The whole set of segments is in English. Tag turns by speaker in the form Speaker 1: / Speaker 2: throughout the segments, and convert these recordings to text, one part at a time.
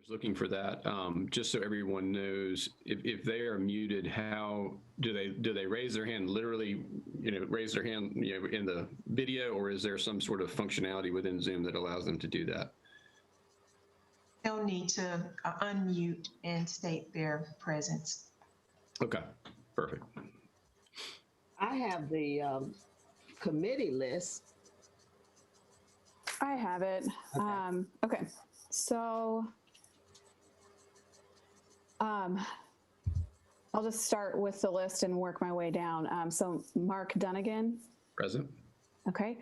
Speaker 1: was looking for that. Just so everyone knows, if they are muted, how do they raise their hand? Literally, raise their hand, in the video, or is there some sort of functionality within Zoom that allows them to do that?
Speaker 2: They'll need to unmute and state their presence.
Speaker 1: Okay, perfect.
Speaker 3: I have the committee list.
Speaker 4: I have it.
Speaker 3: Okay.
Speaker 4: Okay. So I'll just start with the list and work my way down. So Mark Dunnigan.
Speaker 1: Present.
Speaker 4: Okay.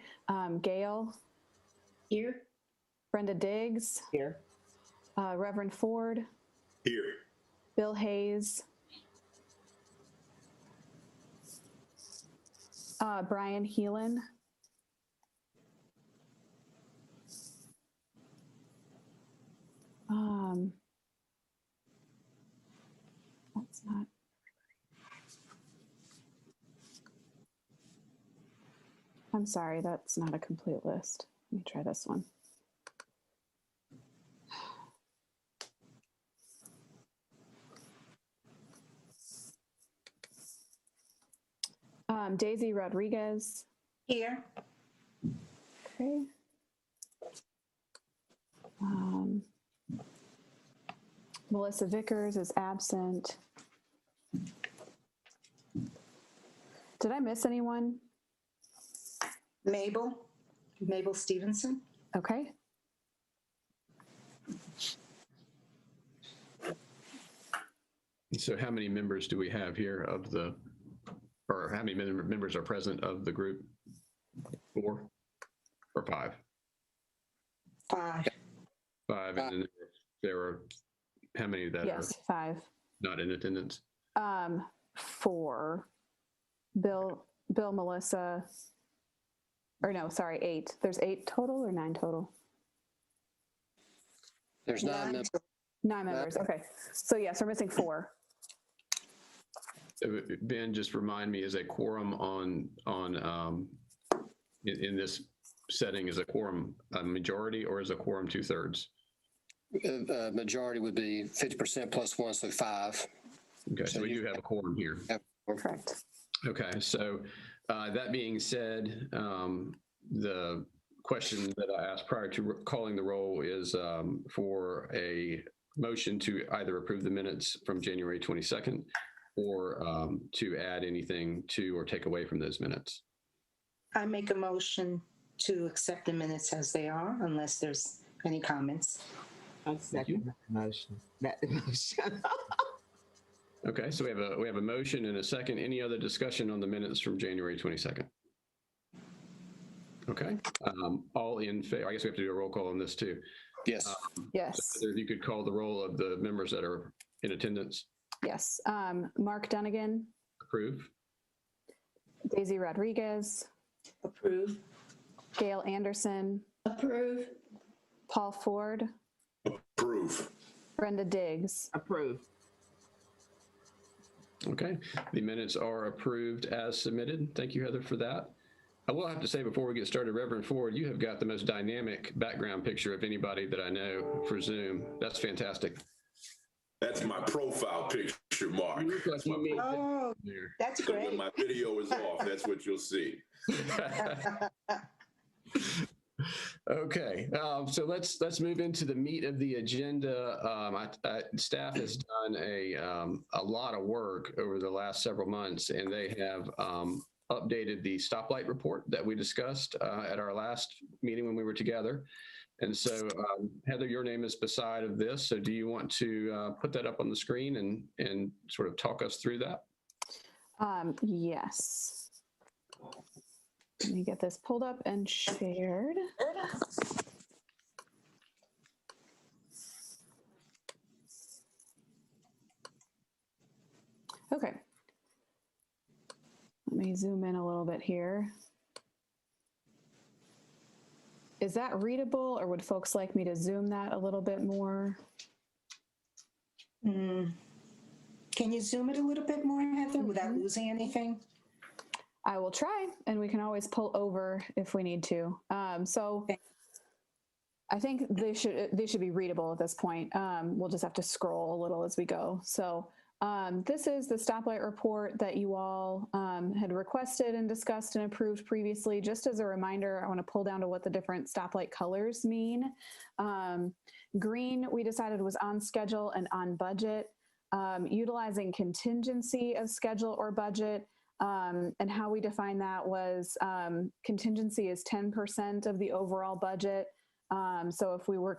Speaker 4: Gail.
Speaker 5: Here.
Speaker 4: Brenda Diggs.
Speaker 3: Here.
Speaker 4: Reverend Ford.
Speaker 6: Here.
Speaker 4: Bill Hayes. Brian Heelan. That's not. I'm sorry, that's not a complete list. Let me try this one. Daisy Rodriguez.
Speaker 5: Here.
Speaker 4: Okay. Melissa Vickers is absent. Did I miss anyone?
Speaker 5: Mabel Stevenson.
Speaker 4: Okay.
Speaker 1: So how many members do we have here or how many members are present of the group? 4 or 5?
Speaker 5: 5.
Speaker 1: 5, and then there are how many that
Speaker 4: Yes,
Speaker 1: are
Speaker 4: 5.
Speaker 1: not in attendance?
Speaker 4: 4. Bill, Melissa, or no, sorry, 8. There's 8 total or 9 total?
Speaker 7: There's 9 members.
Speaker 4: 9 members, okay. So yes, we're missing 4.
Speaker 1: Ben, just remind me, is a quorum in this setting, is a quorum a majority or is a quorum 2/3?
Speaker 7: Majority would be 50% plus 1, so 5.
Speaker 1: Okay, so we do have a quorum here.
Speaker 4: Correct.
Speaker 1: Okay, so that being said, the question that I asked prior to calling the roll is for a motion to either approve the minutes from January 22nd or to add anything to or take away from those minutes.
Speaker 5: I make a motion to accept the minutes as they are, unless there's any comments.
Speaker 3: I second that motion.
Speaker 1: Okay, so we have a motion and a second. Any other discussion on the minutes from January 22nd? Okay, all in favor. I guess we have to do a roll call on this too.
Speaker 7: Yes.
Speaker 4: Yes.
Speaker 1: So if you could call the roll of the members that are in attendance.
Speaker 4: Yes. Mark Dunnigan.
Speaker 1: Approve.
Speaker 4: Daisy Rodriguez.
Speaker 5: Approve.
Speaker 4: Gail Anderson.
Speaker 5: Approve.
Speaker 4: Paul Ford.
Speaker 6: Approve.
Speaker 4: Brenda Diggs.
Speaker 3: Approve.
Speaker 1: Okay, the minutes are approved as submitted. Thank you, Heather, for that. I will have to say before we get started, Reverend Ford, you have got the most dynamic background picture of anybody that I know for Zoom. That's fantastic.
Speaker 6: That's my profile picture, Mark. That's
Speaker 5: Oh, that's
Speaker 6: so when
Speaker 5: great.
Speaker 6: my video is off, that's what you'll see.
Speaker 1: Okay, so let's move into the meat of the agenda. Staff has done a lot of work over the last several months, and they have updated the Stoplight Report that we discussed at our last meeting when we were together. And so, Heather, your name is beside of this. So do you want to put that up on the screen and sort of talk us through that?
Speaker 4: Yes. Let me get this pulled up and shared. Okay. Let me zoom in a little bit here. Is that readable, or would folks like me to zoom that a little bit more?
Speaker 5: Can you zoom it a little bit more, Heather, without losing anything?
Speaker 4: I will try, and we can always pull over if we need to. So I think they should be readable at this point. We'll just have to scroll a little as we go. So this is the stoplight report that you all had requested and discussed and approved previously. Just as a reminder, I want to pull down to what the different stoplight colors mean. Green, we decided, was on schedule and on budget. Utilizing contingency of schedule or budget. And how we define that was contingency is 10% of the overall budget. So if we were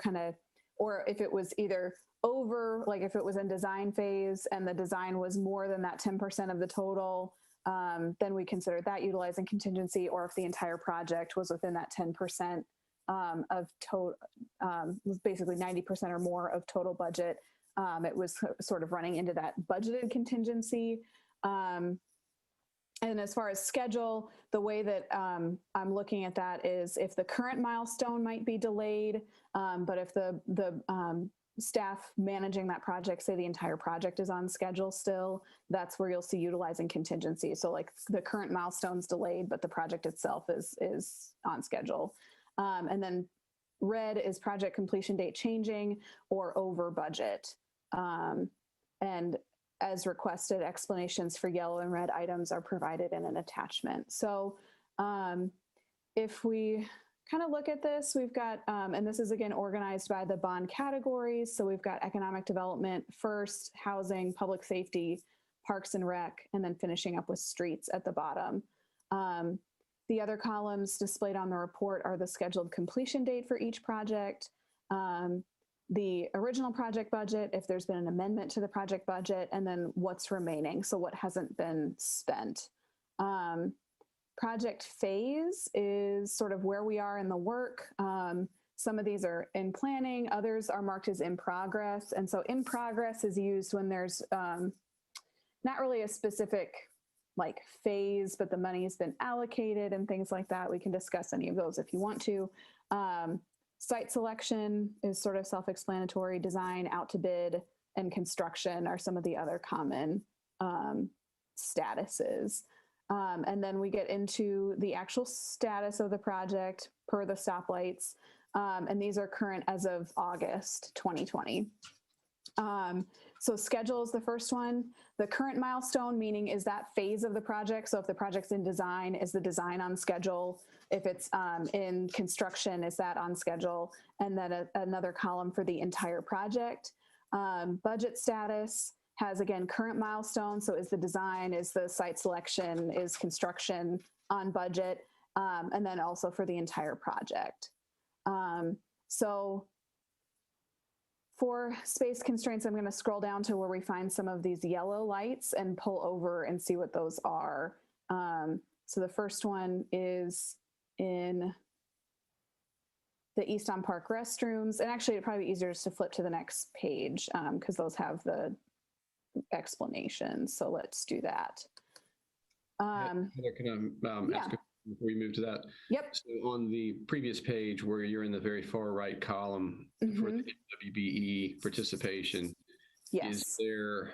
Speaker 4: or if it was either over, like if it was in design phase and the design was more than that 10% of the total, then we considered that utilizing contingency, or if the entire project was within that 10% of total, was basically 90% or more of total budget, it was sort of running into that budgeted contingency. And as far as schedule, the way that I'm looking at that is if the current milestone might be delayed, but if the staff managing that project say the entire project is on schedule still, that's where you'll see utilizing contingency. So like the current milestone's delayed, but the project itself is on schedule. And then red is project completion date changing or over budget. And as requested, explanations for yellow and red items are provided in an attachment. So if we kind of look at this, we've got, and this is again organized by the bond categories. So we've got economic development first, housing, public safety, parks and rec, and then finishing up with streets at the bottom. The other columns displayed on the report are the scheduled completion date for each project, the original project budget, if there's been an amendment to the project budget, and then what's remaining, so what hasn't been spent. Project phase is sort of where we are in the work. Some of these are in planning, others are marked as in progress. And so in progress is used when there's not really a specific like phase, but the money has been allocated and things like that. We can discuss any of those if you want to. Site selection is sort of self-explanatory. Design, out to bid, and construction are some of the other common statuses. And then we get into the actual status of the project per the stoplights. And these are current as of August 2020. So schedule is the first one. The current milestone, meaning is that phase of the project. So if the project's in design, is the design on schedule? If it's in construction, is that on schedule? And then another column for the entire project. Budget status has, again, current milestone. So is the design, is the site selection, is construction on budget? And then also for the entire project. So for space constraints, I'm going to scroll down to where we find some of these yellow lights and pull over and see what those are. So the first one is in the Easton Park restrooms. And actually, it'd probably be easier just to flip to the next page because those have the explanations. So let's do that.
Speaker 1: Heather, can I ask before we move to that?
Speaker 4: Yep.
Speaker 1: So on the previous page where you're in the very far right column for the WBE participation,
Speaker 4: yes.
Speaker 1: Is there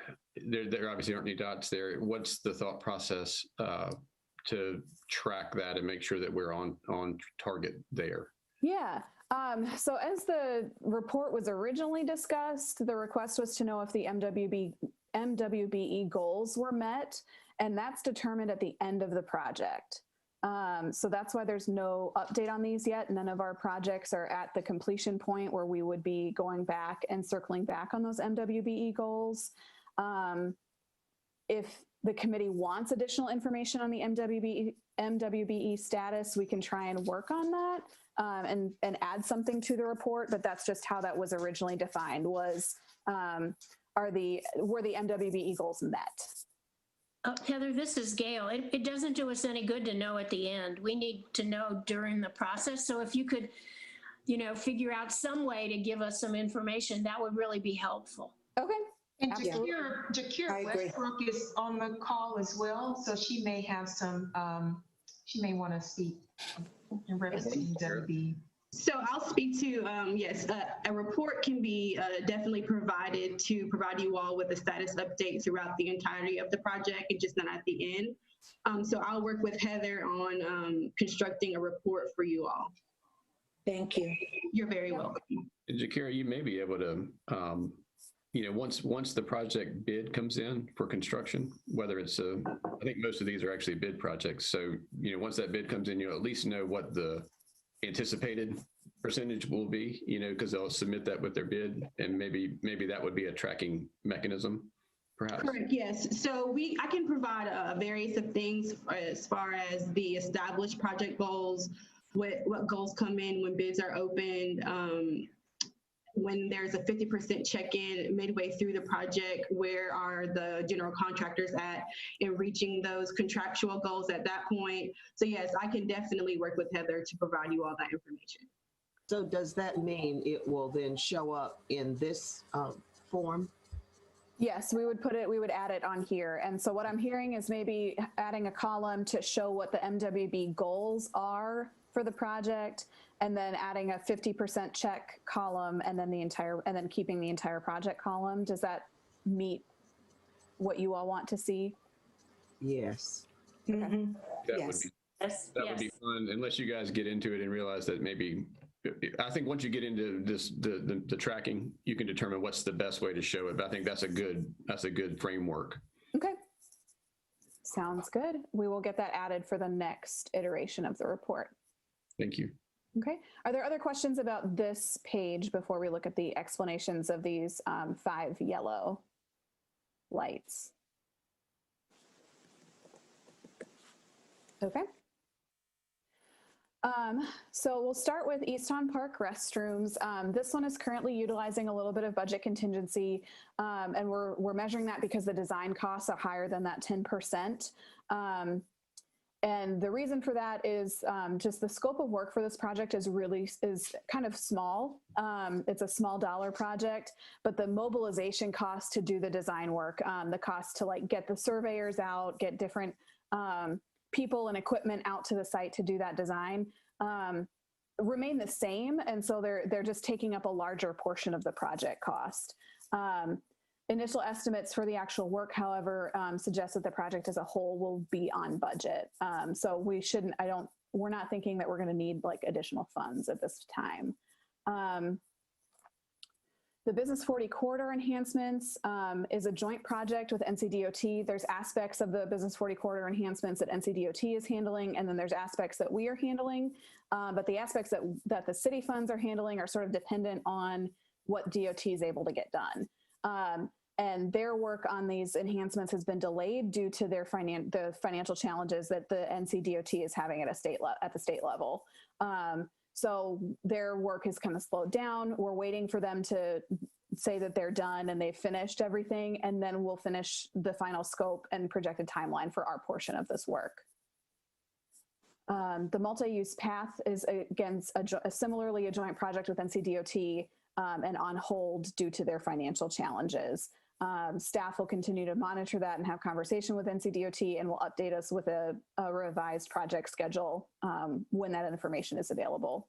Speaker 1: obviously aren't any dots there. What's the thought process to track that and make sure that we're on target there?
Speaker 4: Yeah. So as the report was originally discussed, the request was to know if the MWBE goals were met, and that's determined at the end of the project. So that's why there's no update on these yet. None of our projects are at the completion point where we would be going back and circling back on those MWBE goals. If the committee wants additional information on the MWBE status, we can try and work on that and add something to the report, but that's just how that was originally defined, was were the MWBE goals met?
Speaker 8: Heather, this is Gail. It doesn't do us any good to know at the end. We need to know during the process. So if you could, figure out some way to give us some information, that would really be helpful.
Speaker 4: Okay.
Speaker 2: And Jakira Westbrook is on the call as well. So she may have some, she may want to speak in reference to WB.
Speaker 9: So I'll speak to, yes, a report can be definitely provided to provide you all with a status update throughout the entirety of the project and just not at the end. So I'll work with Heather on constructing a report for you all.
Speaker 5: Thank you.
Speaker 9: You're very welcome.
Speaker 1: And Jakira, you may be able to, once the project bid comes in for construction, whether it's I think most of these are actually bid projects. So, once that bid comes in, you'll at least know what the anticipated percentage will be, because they'll submit that with their bid, and maybe that would be a tracking mechanism, perhaps.
Speaker 9: Correct, yes. So I can provide various of things as far as the established project goals, what goals come in when bids are opened, when there's a 50% check-in midway through the project, where are the general contractors at in reaching those contractual goals at that point? So yes, I can definitely work with Heather to provide you all that information.
Speaker 3: So does that mean it will then show up in this form?
Speaker 4: Yes, we would add it on here. And so what I'm hearing is maybe adding a column to show what the MWB goals are for the project, and then adding a 50% check column, and then keeping the entire project column. Does that meet what you all want to see?
Speaker 3: Yes.
Speaker 5: Mhm.
Speaker 1: That
Speaker 5: Yes.
Speaker 1: would be fun, unless you guys get into it and realize that maybe, I think once you get into this, the tracking, you can determine what's the best way to show it. But I think that's a good framework.
Speaker 4: Okay. Sounds good. We will get that added for the next iteration of the report.
Speaker 1: Thank you.
Speaker 4: Okay. Are there other questions about this page before we look at the explanations of these 5 yellow lights? Okay. So we'll start with Easton Park restrooms. This one is currently utilizing a little bit of budget contingency, and we're measuring that because the design costs are higher than that 10%. And the reason for that is just the scope of work for this project is kind of small. It's a small dollar project, but the mobilization cost to do the design work, the cost to get the surveyors out, get different people and equipment out to the site to do that design, remain the same. And so they're just taking up a larger portion of the project cost. Initial estimates for the actual work, however, suggest that the project as a whole will be on budget. So we're not thinking that we're going to need additional funds at this time. The Business 40 corridor enhancements is a joint project with NCDOT. There's aspects of the Business 40 corridor enhancements that NCDOT is handling, and then there's aspects that we are handling. But the aspects that the city funds are handling are sort of dependent on what DOT is able to get done. And their work on these enhancements has been delayed due to the financial challenges that the NCDOT is having at the state level. So their work has kind of slowed down. We're waiting for them to say that they're done and they've finished everything, and then we'll finish the final scope and projected timeline for our portion of this work. The multi-use path is, again, similarly a joint project with NCDOT and on hold due to their financial challenges. Staff will continue to monitor that and have conversation with NCDOT, and will update us with a revised project schedule when that information is available.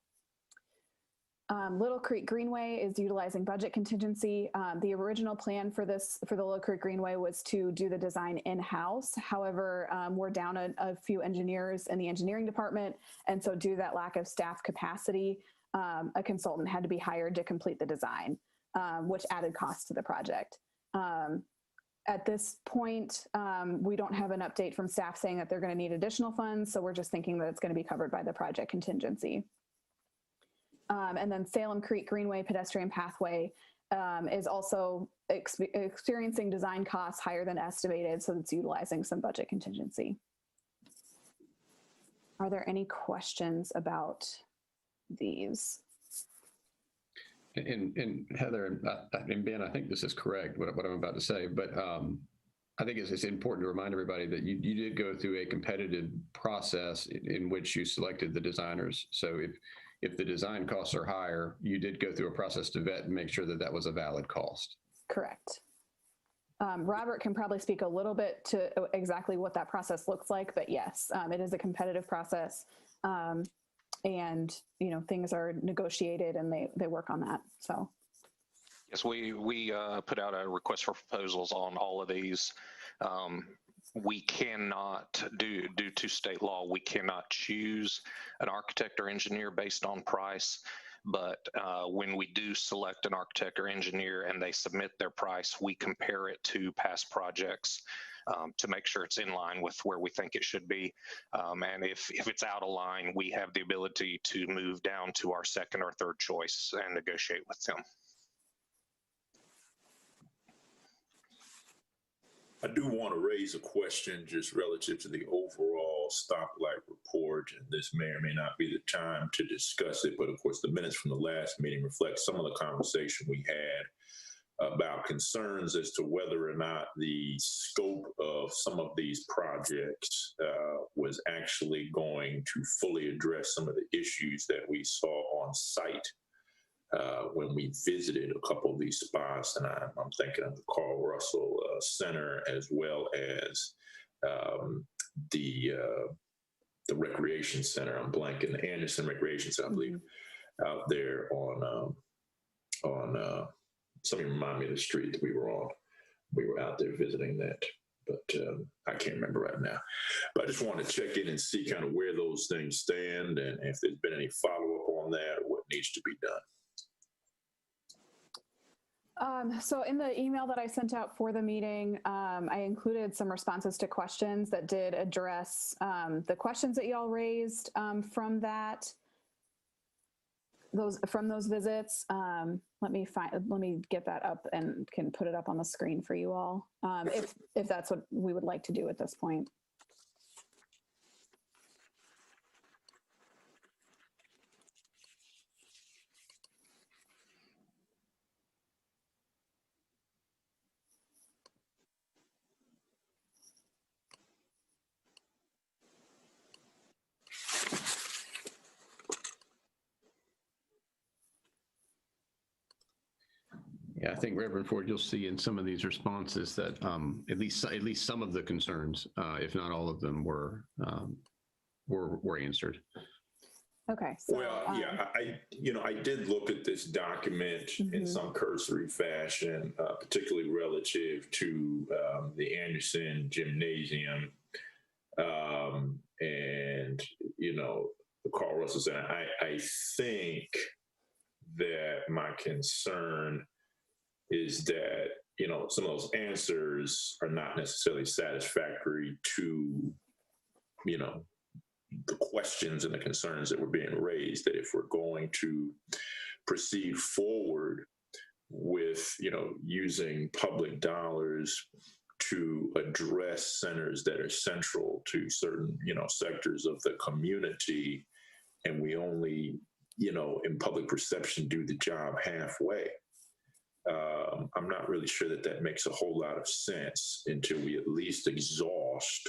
Speaker 4: Little Creek Greenway is utilizing budget contingency. The original plan for the Little Creek Greenway was to do the design in-house. However, we're down a few engineers in the engineering department, and so due to that lack of staff capacity, a consultant had to be hired to complete the design, which added costs to the project. At this point, we don't have an update from staff saying that they're going to need additional funds, so we're just thinking that it's going to be covered by the project contingency. And then Salem Creek Greenway pedestrian pathway is also experiencing design costs higher than estimated, so it's utilizing some budget contingency. Are there any questions about these?
Speaker 1: And Heather and Ben, I think this is correct, what I'm about to say, but I think it's important to remind everybody that you did go through a competitive process in which you selected the designers. So if the design costs are higher, you did go through a process to vet and make sure that that was a valid cost.
Speaker 4: Correct. Robert can probably speak a little bit to exactly what that process looks like, but yes, it is a competitive process. And things are negotiated and they work on that. So
Speaker 10: yes, we put out a request for proposals on all of these we cannot, due to state law, we cannot choose an architect or engineer based on price. But when we do select an architect or engineer and they submit their price, we compare it to past projects to make sure it's in line with where we think it should be. And if it's out of line, we have the ability to move down to our second or third choice and negotiate with them.
Speaker 6: I do want to raise a question just relative to the overall stoplight report. And this may or may not be the time to discuss it, but of course the minutes from the last meeting reflect some of the conversation we had about concerns as to whether or not the scope of some of these projects was actually going to fully address some of the issues that we saw on site when we visited a couple of these spots. And I'm thinking of the Carl Russell Center, as well as the Recreation Center. I'm blanking, the Anderson Recreation Center, I believe, out there on somebody remind me of the street that we were on. We were out there visiting that, but I can't remember right now. But I just want to check in and see kind of where those things stand and if there's been any follow-up on that or what needs to be done.
Speaker 4: So in the email that I sent out for the meeting, I included some responses to questions that did address the questions that y'all raised from those visits. Let me get that up and can put it up on the screen for you all, if that's what we would like to do at this point.
Speaker 1: Yeah, I think Reverend Ford, you'll see in some of these responses that at least some of the concerns, if not all of them, were answered.
Speaker 4: Okay. So,
Speaker 6: well, yeah, I did look at this document in some cursory fashion, particularly relative to the Anderson Gymnasium and the Carl Russell Center. I think that my concern is that, some of those answers are not necessarily satisfactory to, the questions and the concerns that were being raised, that if we're going to proceed forward with, using public dollars to address centers that are central to certain, sectors of the community, and we only, in public perception, do the job halfway. I'm not really sure that makes a whole lot of sense until we at least exhaust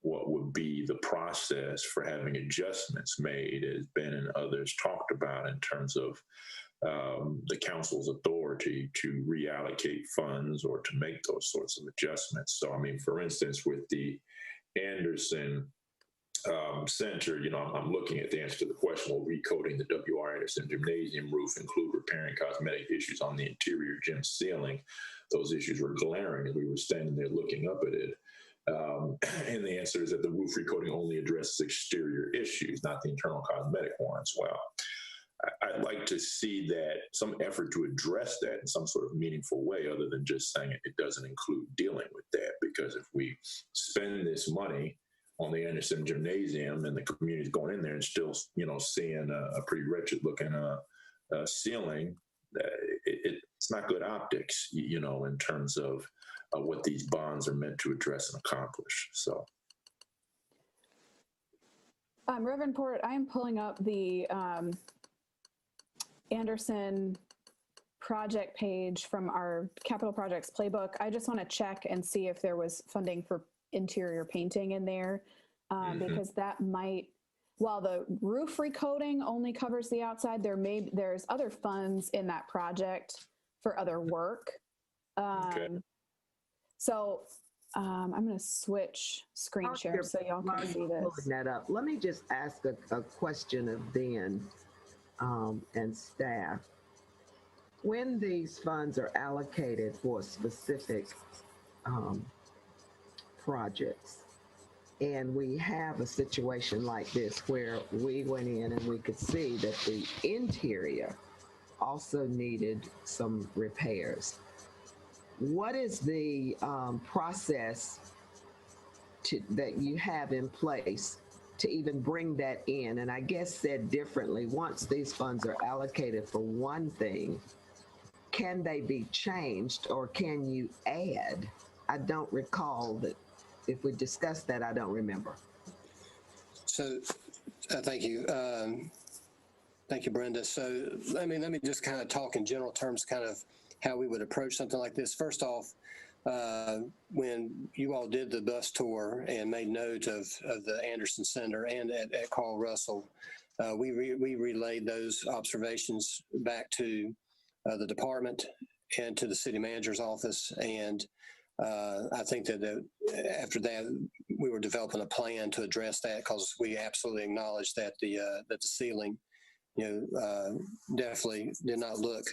Speaker 6: what would be the process for having adjustments made, as Ben and others talked about, in terms of the council's authority to reallocate funds or to make those sorts of adjustments. So, for instance, with the Anderson Center, I'm looking at the answer to the question, will recoding the W.R. Anderson Gymnasium roof include repairing cosmetic issues on the interior gym ceiling? Those issues were glaring as we were standing there looking up at it. And the answer is that the roof recoding only addresses exterior issues, not the internal cosmetic ones. Well, I'd like to see that some effort to address that in some sort of meaningful way, other than just saying it doesn't include dealing with that. Because if we spend this money on the Anderson Gymnasium and the community's going in there and still, seeing a pretty wretched looking ceiling, it's not good optics, in terms of what these bonds are meant to address and accomplish. So,
Speaker 4: Reverend Port, I am pulling up the Anderson project page from our capital projects playbook. I just want to check and see if there was funding for interior painting in there, because that might, while the roof recoating only covers the outside, there's other funds in that project for other work.
Speaker 6: okay.
Speaker 4: So I'm going to switch screen share so y'all can see this.
Speaker 3: Pulling that up, let me just ask a question of Ben and staff. When these funds are allocated for a specific projects and we have a situation like this where we went in and we could see that the interior also needed some repairs, what is the process that you have in place to even bring that in? And I guess said differently, once these funds are allocated for one thing, can they be changed or can you add? I don't recall that. If we discussed that, I don't remember.
Speaker 7: So thank you. Thank you, Brenda. So let me just kind of talk in general terms, kind of how we would approach something like this. First off, when you all did the bus tour and made note of the Anderson Center and at Carl Russell, we relayed those observations back to the department and to the city manager's office. And I think that after that, we were developing a plan to address that, because we absolutely acknowledged that the ceiling, definitely did not look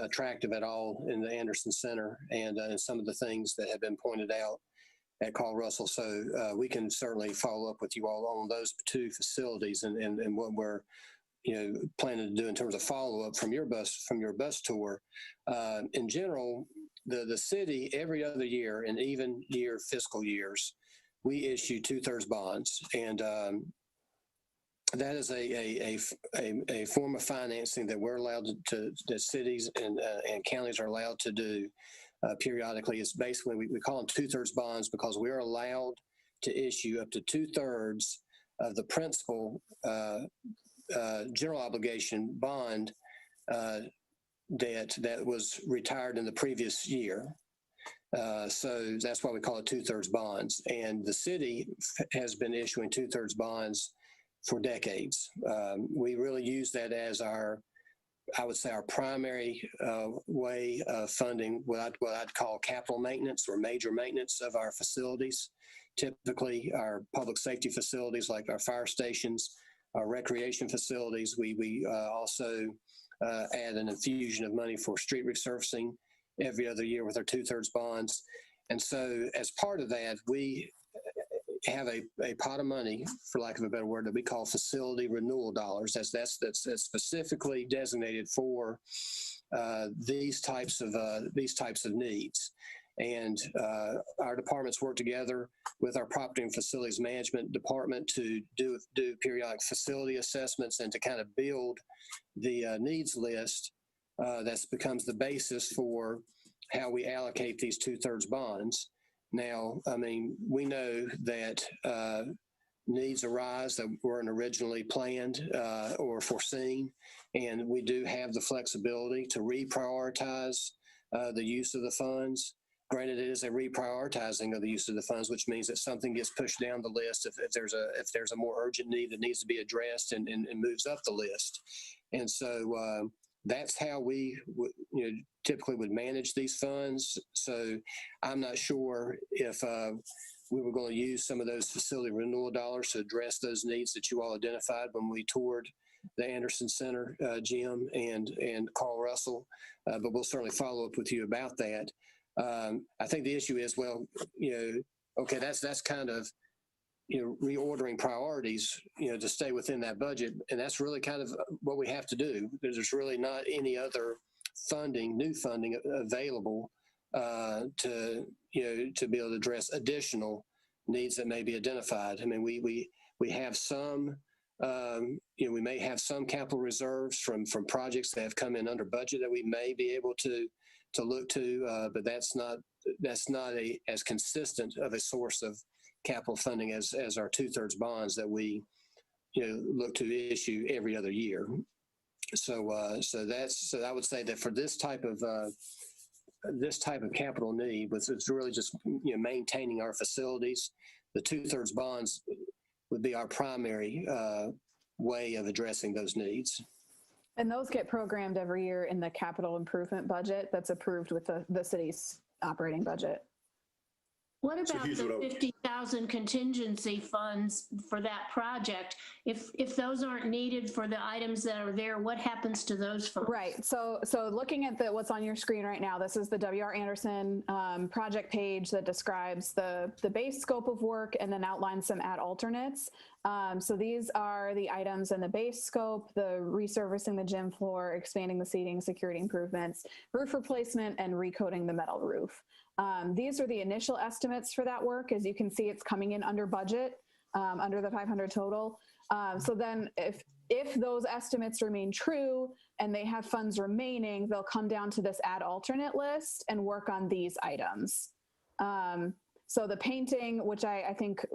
Speaker 7: attractive at all in the Anderson Center, and some of the things that have been pointed out at Carl Russell. So we can certainly follow up with you all on those two facilities and what we're planning to do in terms of follow up from your bus tour. In general, the city every other year, and even year fiscal years, we issue 2/3 bonds, and that is a form of financing that we're allowed that cities and counties are allowed to do periodically. It's basically, we call them 2/3 bonds because we're allowed to issue up to 2/3 of the principal general obligation bond debt that was retired in the previous year. So that's why we call it 2/3 bonds. And the city has been issuing 2/3 bonds for decades. We really use that as I would say our primary way of funding what I'd call capital maintenance or major maintenance of our facilities. Typically, our public safety facilities like our fire stations, our recreation facilities. We also add an infusion of money for street resurfacing every other year with our 2/3 bonds. And so as part of that, we have a pot of money, for lack of a better word, that we call facility renewal dollars. That's specifically designated for these types of needs. And our departments work together with our property and facilities management department to do periodic facility assessments and to kind of build the needs list that becomes the basis for how we allocate these 2/3 bonds. Now, we know that needs arise that weren't originally planned or foreseen, and we do have the flexibility to reprioritize the use of the funds. Granted, it is a reprioritizing of the use of the funds, which means that something gets pushed down the list if there's a more urgent need that needs to be addressed and moves up the list. And so that's how we typically would manage these funds. So I'm not sure if we were going to use some of those facility renewal dollars to address those needs that you all identified when we toured the Anderson Center, Jim and Carl Russell, but we'll certainly follow up with you about that. I think the issue is, okay, that's kind of, reordering priorities, to stay within that budget. And that's really kind of what we have to do. There's really not any other new funding available to be able to address additional needs that may be identified. We have some, we may have some capital reserves from projects that have come in under budget that we may be able to look to, but that's not as consistent of a source of capital funding as our 2/3 bonds that we look to issue every other year. So I would say that for this type of capital need, it's really just maintaining our facilities. The 2/3 bonds would be our primary way of addressing those needs.
Speaker 4: And those get programmed every year in the capital improvement budget that's approved with the city's operating budget.
Speaker 8: What
Speaker 6: So
Speaker 8: about
Speaker 6: here's
Speaker 8: the
Speaker 6: what I-
Speaker 8: 50,000 contingency funds for that project? If those aren't needed for the items that are there, what happens to those funds?
Speaker 4: Right. So looking at what's on your screen right now, this is the W.R. Anderson project page that describes the base scope of work and then outlines some add alternates. So these are the items in the base scope: the resurfacing the gym floor, expanding the seating, security improvements, roof replacement, and recoating the metal roof. These are the initial estimates for that work. As you can see, it's coming in under budget, under the 500 total. So then if those estimates remain true and they have funds remaining, they'll come down to this add alternate list and work on these items. So the painting, which I think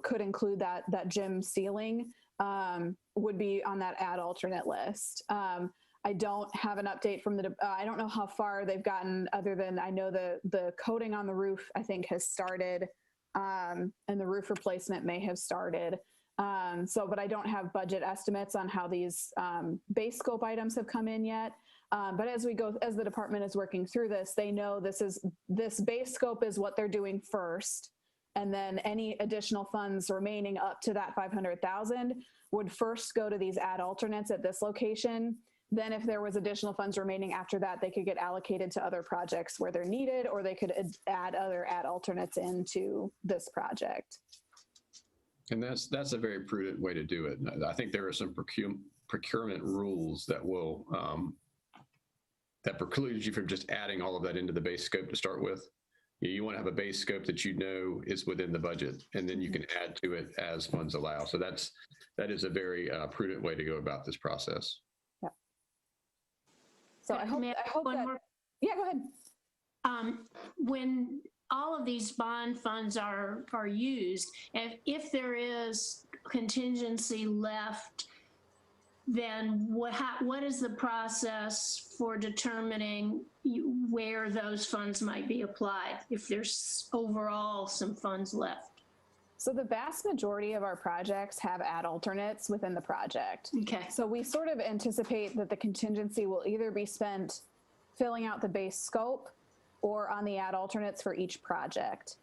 Speaker 4: could include that gym ceiling, would be on that add alternate list. I don't have an update from I don't know how far they've gotten, other than I know the coating on the roof, I think, has started, and the roof replacement may have started. But I don't have budget estimates on how these base scope items have come in yet. But as the department is working through this, they know this base scope is what they're doing first. And then any additional funds remaining up to that 500,000 would first go to these add alternates at this location. Then if there was additional funds remaining after that, they could get allocated to other projects where they're needed, or they could add other add alternates into this project.
Speaker 1: And that's a very prudent way to do it. I think there are some procurement rules that will that precludes you from just adding all of that into the base scope to start with. You want to have a base scope that you know is within the budget, and then you can add to it as funds allow. So that is a very prudent way to go about this process.
Speaker 4: Yeah. So I hope that.
Speaker 8: More.
Speaker 4: Yeah, go ahead.
Speaker 8: When all of these bond funds are used, if there is contingency left, then what is the process for determining where those funds might be applied if there's overall some funds left?
Speaker 4: So the vast majority of our projects have add alternates within the project.
Speaker 8: Okay.
Speaker 4: So we sort of anticipate that the contingency will either be spent filling out the base scope or on the add alternates for each project.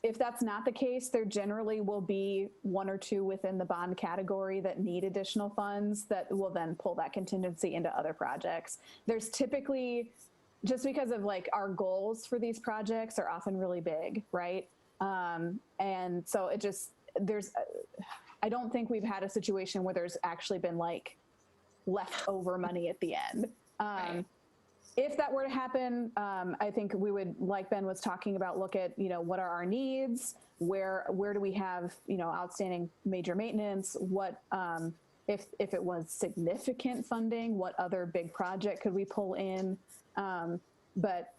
Speaker 4: If that's not the case, there generally will be one or two within the bond category that need additional funds that will then pull that contingency into other projects. There's typically, just because of like our goals for these projects are often really big, right? And so I don't think we've had a situation where there's actually been like leftover money at the end.
Speaker 8: Right.
Speaker 4: If that were to happen, I think we would, like Ben was talking about, look at, what are our needs? Where do we have, outstanding major maintenance? What, if it was significant funding, what other big project could we pull in? But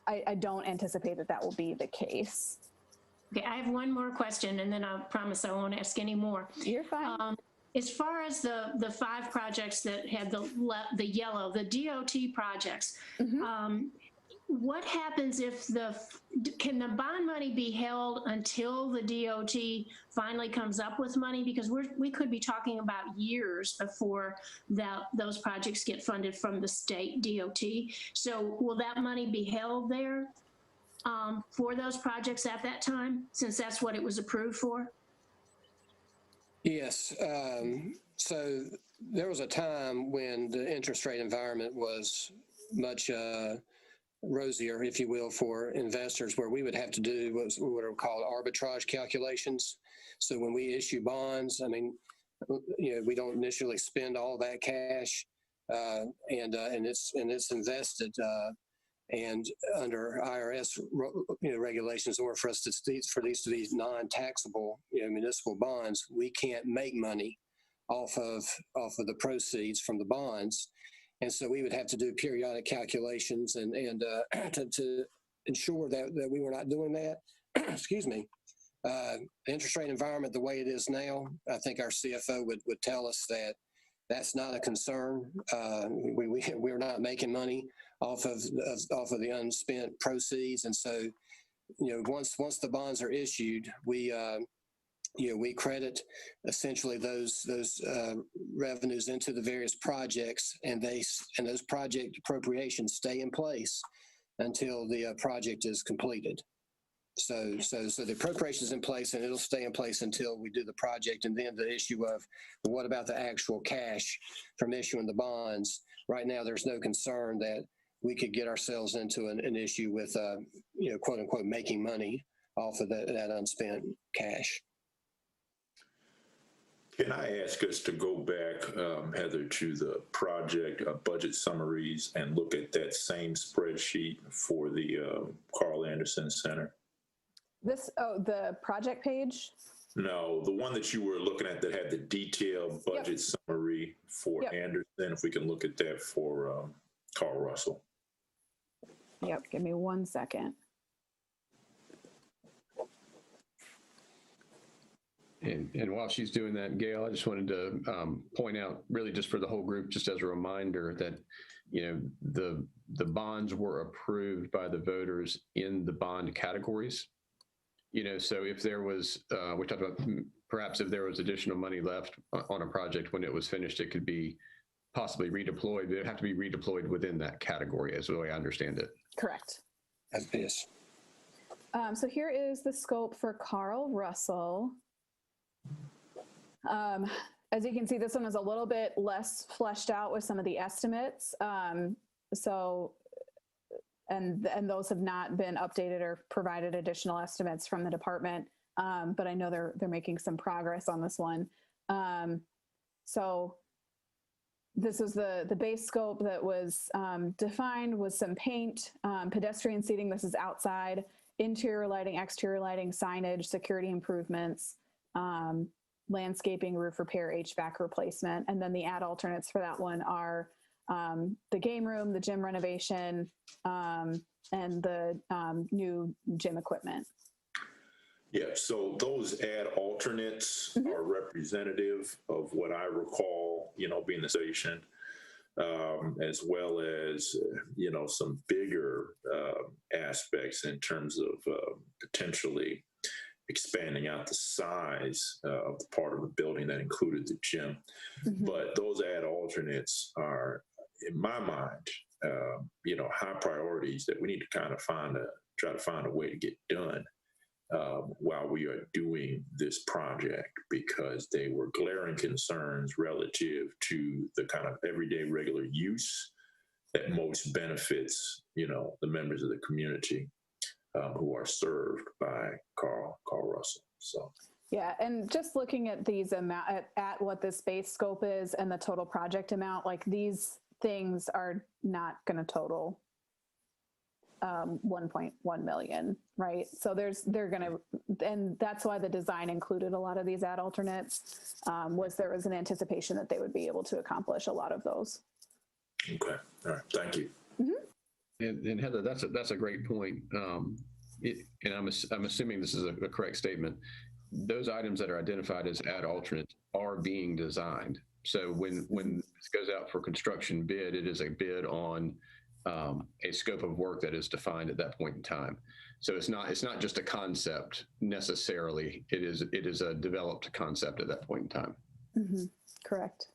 Speaker 4: I don't anticipate that will be the case.
Speaker 8: Okay, I have one more question, and then I promise I won't ask any more.
Speaker 4: You're fine.
Speaker 8: As far as the 5 projects that had the yellow, the DOT projects, what happens if can the bond money be held until the DOT finally comes up with money? Because we could be talking about years before those projects get funded from the state DOT. So will that money be held there for those projects at that time, since that's what it was approved for?
Speaker 7: Yes. So there was a time when the interest rate environment was much rosier, if you will, for investors, where we would have to do what are called arbitrage calculations. So when we issue bonds, I mean, we don't initially spend all that cash, and it's invested. And under IRS, regulations, in order for these to be non-taxable, municipal bonds, we can't make money off of the proceeds from the bonds, and so we would have to do periodic calculations and to ensure that we were not doing that. Excuse me. The interest rate environment, the way it is now, I think our CFO would tell us that that's not a concern. We're not making money off of the unspent proceeds, and so once the bonds are issued, we credit essentially those revenues into the various projects, and those project appropriations stay in place until the project is completed. So the appropriation is in place and it'll stay in place until we do the project. And then the issue of what about the actual cash from issuing the bonds? Right now, there's no concern that we could get ourselves into an issue with, quote unquote, making money off of that unspent cash.
Speaker 6: Can I ask us to go back, Heather, to the project budget summaries and look at that same spreadsheet for the Carl Anderson Center?
Speaker 4: The project page?
Speaker 6: No, the one that you were looking at that had the detailed budget summary for Anderson, if we can look at that for Carl Russell.
Speaker 4: Yep, give me 1 second.
Speaker 1: And while she's doing that, Gail, I just wanted to point out, really just for the whole group, just as a reminder that, the bonds were approved by the voters in the bond categories. So if there was, we talked about perhaps if there was additional money left on a project when it was finished, it could be possibly redeployed, but it'd have to be redeployed within that category, is the way I understand it.
Speaker 4: Correct.
Speaker 7: As is.
Speaker 4: So here is the scope for Carl Russell. As you can see, this one is a little bit less fleshed out with some of the estimates. And those have not been updated or provided additional estimates from the department. But I know they're making some progress on this one. So this was the base scope that was defined with some paint, pedestrian seating. This is outside, interior lighting, exterior lighting, signage, security improvements, landscaping, roof repair, HVAC replacement. And then the add alternates for that one are the game room, the gym renovation, and the new gym equipment.
Speaker 6: Yeah, so those add alternates are representative of what I recall, being the station, as well as, some bigger aspects in terms of potentially expanding out the size of the part of the building that included the gym. But those add alternates are, in my mind, high priorities that we need to kind of try to find a way to get done while we are doing this project, because they were glaring concerns relative to the kind of everyday regular use that most benefits, the members of the community who are served by Carl Russell. So.
Speaker 4: Yeah, and just looking at these at what the space scope is and the total project amount, like these things are not going to total 1.1 million, right? So and that's why the design included a lot of these add alternates, there was an anticipation that they would be able to accomplish a lot of those.
Speaker 6: Okay, all right, thank you.
Speaker 1: And Heather, that's a great point. And I'm assuming this is a correct statement. Those items that are identified as add alternates are being designed. So when this goes out for construction bid, it is a bid on a scope of work that is defined at that point in time. So it's not just a concept necessarily. It is a developed concept at that point in time.
Speaker 4: Correct.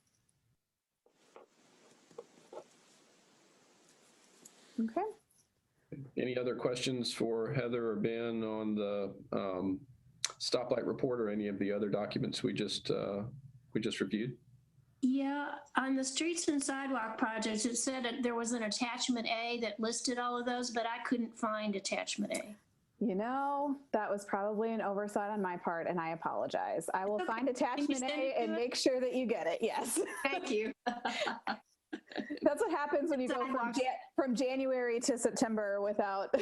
Speaker 4: Okay.
Speaker 1: Any other questions for Heather or Ben on the stoplight report or any of the other documents we just reviewed?
Speaker 8: Yeah, on the streets and sidewalk projects, it said that there was an attachment A that listed all of those, but I couldn't find attachment A.
Speaker 4: That was probably an oversight on my part, and I apologize. I will find attachment A and make sure that you get it. Yes.
Speaker 8: Thank you.
Speaker 4: That's what happens when you go from January to September without,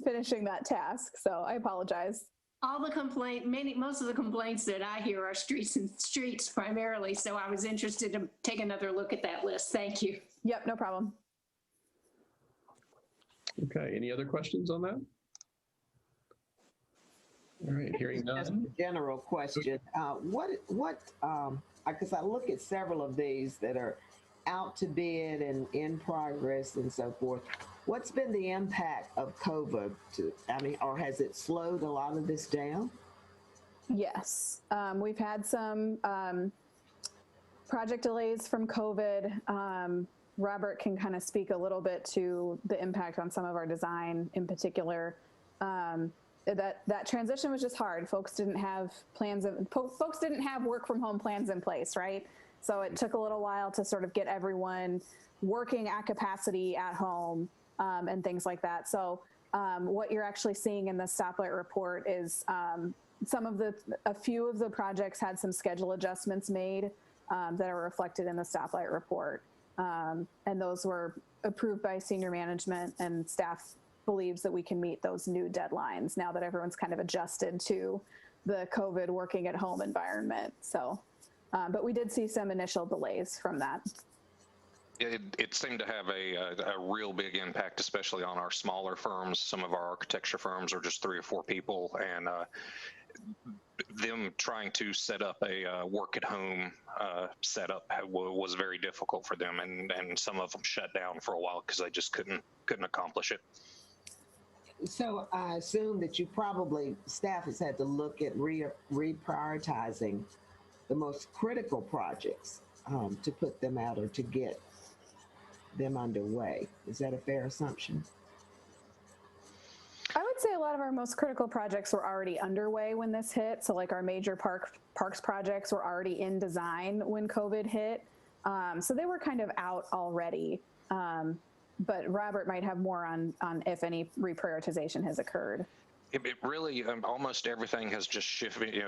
Speaker 4: finishing that task. So I apologize.
Speaker 8: Most of the complaints that I hear are streets primarily. So I was interested to take another look at that list. Thank you.
Speaker 4: Yep, no problem.
Speaker 1: Okay, any other questions on that? All right, hearing none.
Speaker 3: Just a general question. Because I look at several of these that are out to bid and in progress and so forth. What's been the impact of COVID or has it slowed a lot of this down?
Speaker 4: Yes, we've had some project delays from COVID. Robert can kind of speak a little bit to the impact on some of our design in particular. That transition was just hard. Folks didn't have folks didn't have work from home plans in place, right? So it took a little while to sort of get everyone working at capacity at home and things like that. So what you're actually seeing in the Stoplight Report is a few of the projects had some schedule adjustments made that are reflected in the Stoplight Report. And those were approved by senior management, and staff believes that we can meet those new deadlines now that everyone's kind of adjusted to the COVID working at home environment. So, but we did see some initial delays from that.
Speaker 10: It seemed to have a real big impact, especially on our smaller firms. Some of our architecture firms are just 3 or 4 people, and them trying to set up a work at home setup was very difficult for them, and some of them shut down for a while because they just couldn't accomplish it.
Speaker 3: So I assume that staff has had to look at reprioritizing the most critical projects to put them out or to get them underway. Is that a fair assumption?
Speaker 4: I would say a lot of our most critical projects were already underway when this hit. So like our major parks projects were already in design when COVID hit. So they were kind of out already. But Robert might have more on if any reprioritization has occurred.
Speaker 10: It really, almost everything has just shifted.